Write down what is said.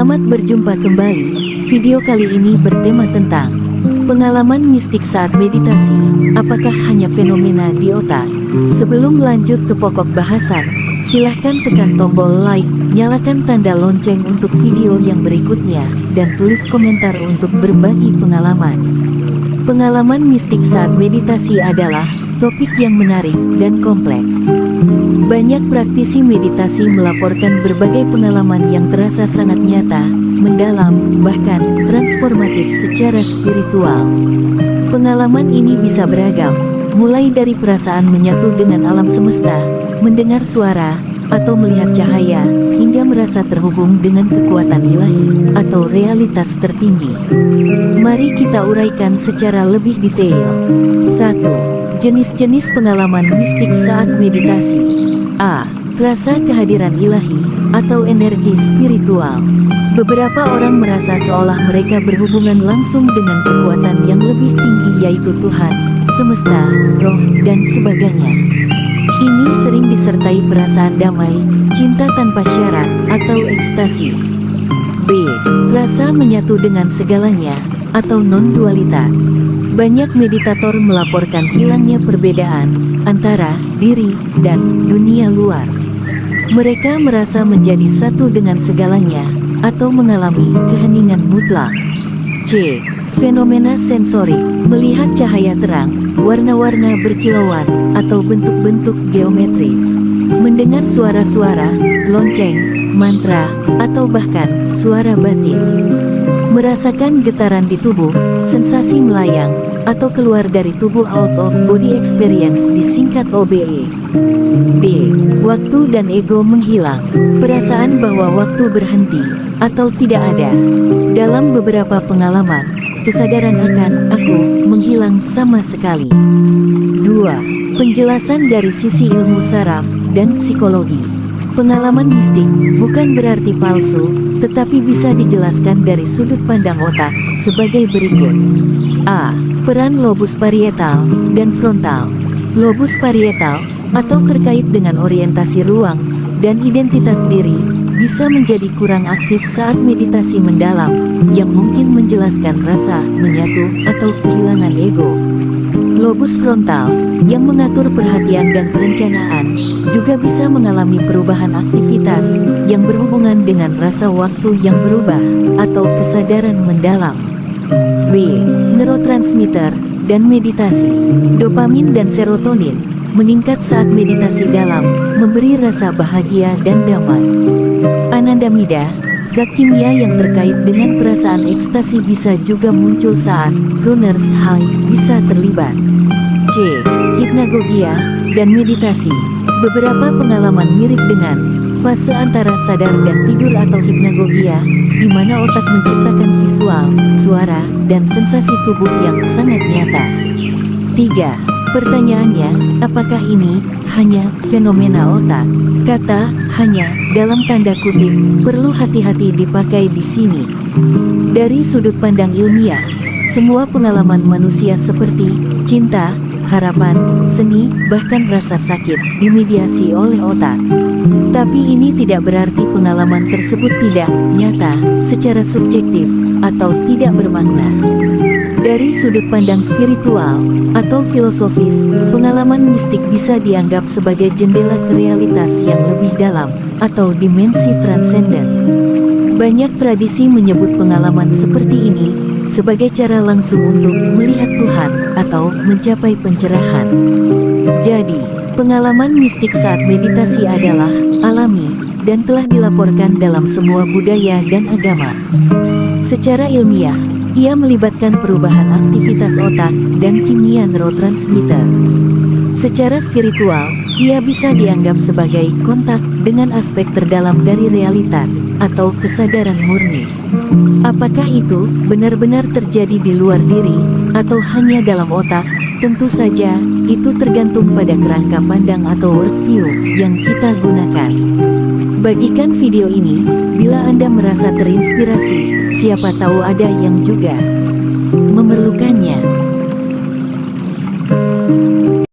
Selamat berjumpa kembali. Video kali ini bertema tentang pengalaman mistik saat meditasi. Apakah hanya fenomena di otak? Sebelum lanjut ke pokok bahasan, silahkan tekan tombol like, nyalakan tanda lonceng untuk video yang berikutnya, dan tulis komentar untuk berbagi pengalaman. Pengalaman mistik saat meditasi adalah topik yang menarik dan kompleks. Banyak praktisi meditasi melaporkan berbagai pengalaman yang terasa sangat nyata, mendalam, bahkan transformatif secara spiritual. Pengalaman ini bisa beragam, mulai dari perasaan menyatu dengan alam semesta, mendengar suara, atau melihat cahaya, hingga merasa terhubung dengan kekuatan ilahi atau realitas tertinggi. Mari kita uraikan secara lebih detail. 1. Jenis-jenis pengalaman mistik saat meditasi. A. Rasa kehadiran ilahi atau energi spiritual. Beberapa orang merasa seolah mereka berhubungan langsung dengan kekuatan yang lebih tinggi, yaitu Tuhan, semesta, roh, dan sebagainya. Ini sering disertai perasaan damai, cinta tanpa syarat, atau ekstasi. B. Rasa menyatu dengan segalanya atau non-dualitas. Banyak meditator melaporkan hilangnya perbedaan antara diri dan dunia luar. Mereka merasa menjadi satu dengan segalanya atau mengalami keheningan mutlak. C. Fenomena sensorik, melihat cahaya terang, warna-warna berkilauan, atau bentuk-bentuk geometris. Mendengar suara-suara, lonceng, mantra, atau bahkan suara batin. Merasakan getaran di tubuh, sensasi melayang, atau keluar dari tubuh out of body experience disingkat OBE. D. Waktu dan ego menghilang, perasaan bahwa waktu berhenti, atau tidak ada. Dalam beberapa pengalaman, kesadaran akan aku menghilang sama sekali. 2. Penjelasan dari sisi ilmu saraf dan psikologi. Pengalaman mistik bukan berarti palsu, tetapi bisa dijelaskan dari sudut pandang otak sebagai berikut. A. Peran lobus parietal dan frontal. Lobus parietal, atau terkait dengan orientasi ruang dan identitas diri, bisa menjadi kurang aktif saat meditasi mendalam, yang mungkin menjelaskan rasa menyatu atau kehilangan ego. Lobus frontal, yang mengatur perhatian dan perencanaan, juga bisa mengalami perubahan aktivitas yang berhubungan dengan rasa waktu yang berubah atau kesadaran mendalam. B. Neurotransmitter dan meditasi. Dopamin dan serotonin meningkat saat meditasi dalam, memberi rasa bahagia dan damai. Anandamida, zat kimia yang terkait dengan perasaan ekstasi, bisa juga muncul saat runner's high bisa terlibat. C. Hipnagogia dan meditasi. Beberapa pengalaman mirip dengan fase antara sadar dan tidur atau hipnagogia, di mana otak menciptakan visual, suara, dan sensasi tubuh yang sangat nyata. 3. Pertanyaannya, apakah ini hanya fenomena otak? Kata "hanya" dalam tanda kutip perlu hati-hati dipakai di sini. Dari sudut pandang ilmiah, semua pengalaman manusia seperti cinta, harapan, seni, bahkan rasa sakit dimediasi oleh otak. Tapi ini tidak berarti pengalaman tersebut tidak nyata secara subjektif atau tidak bermakna. Dari sudut pandang spiritual atau filosofis, pengalaman mistik bisa dianggap sebagai jendela ke realitas yang lebih dalam atau dimensi transenden. Banyak tradisi menyebut pengalaman seperti ini sebagai cara langsung untuk melihat Tuhan atau mencapai pencerahan. Jadi, pengalaman mistik saat meditasi adalah alami dan telah dilaporkan dalam semua budaya dan agama. Secara ilmiah, ia melibatkan perubahan aktivitas otak dan kimia neurotransmitter. Secara spiritual, ia bisa dianggap sebagai kontak dengan aspek terdalam dari realitas atau kesadaran murni. Apakah itu benar-benar terjadi di luar diri atau hanya dalam otak? Tentu saja, itu tergantung pada kerangka pandang atau worldview yang kita gunakan. Bagikan video ini bila Anda merasa terinspirasi, siapa tahu ada yang juga memerlukannya.